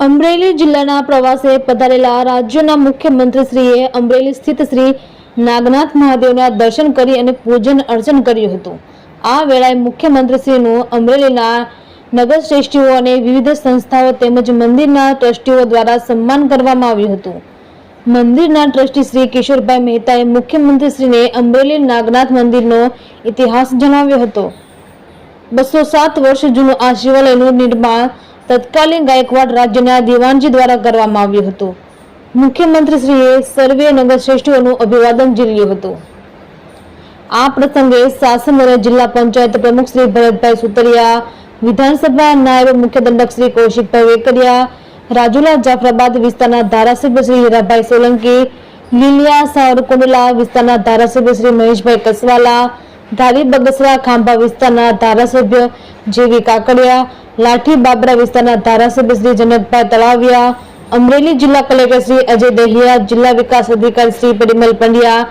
અમરેલી જિલ્લાના પ્રવાસે પધારેલા રાજ્યના મુખ્યમંત્રીશ્રીએ અમરેલી સ્થિત શ્રી નાગનાથ મહાદેવના દર્શન કરી અને પૂજન અર્ચન કર્યું હતું। આ વેળાએ મુખ્યમંત્રીશ્રીનું અમરેલીના નગરશ્રેષ્ઠીઓ અને વિવિધ સંસ્થાઓ તેમજ મંદિરના ટ્રસ્ટીઓ દ્વારા સન્માન કરવામાં આવ્યું હતું। મંદિરના ટ્રસ્ટી શ્રી કિશોરભાઈ મહેતાએ મુખ્યમંત્રીશ્રીને અમરેલી નાગનાથ મંદિરનો ઇતિહાસ જણાવ્યો હતો। 207 વર્ષ જૂનું આ શિવાલયનું નિર્માણ તત્કાલીન ગાયકવાડ રાજ્યના દિવાનજી દ્વારા કરવામાં આવ્યું હતું। મુખ્યમંત્રીશ્રીએ સર્વે નગરશ્રેષ્ઠીઓનું અભિવાદન ઝીલ્યું હતું। આ પ્રસંગે શાસન અને જિલ્લા પંચાયત પ્રમુખ શ્રી ભરતભાઈ સુતરિયા, વિધાનસભા નાયબ મુખ્ય દંડક શ્રી કૌશિકભાઈ વેકરિયા, રાજુલા જાફરાબાદ વિસ્તારના ધારાસભ્ય શ્રી હીરાભાઈ સોલંકી, લીલિયા સાવરકુંડલા વિસ્તારના ધારાસભ્ય શ્રી મહેશભાઈ કસવાલા, ધારી બગસરા ખાંભા વિસ્તારના ધારાસભ્ય જેવી કાકડિયા, લાઠી બાબરા વિસ્તારના ધારાસભ્ય શ્રી જનકભાઈ તળાવિયા, અમરેલી જિલ્લા કલેક્ટર શ્રી અજય દહિયા, જિલ્લા વિકાસ અધિકારી શ્રી પરિમલ પંડ્યા,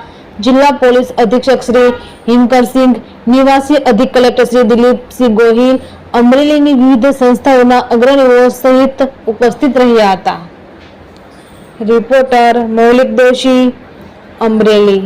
જિલ્લા પોલીસ અધિક્ષક શ્રી હિમકરસિંહ, નિવાસી અધિક કલેક્ટર શ્રી દિલીપસિંહ ગોહિલ, અમરેલીની વિવિધ સંસ્થાઓના અગ્રણીઓ સહિત ઉપસ્થિત રહ્યા હતા। રિપોર્ટર મૌલિક દોશી, અમરેલી।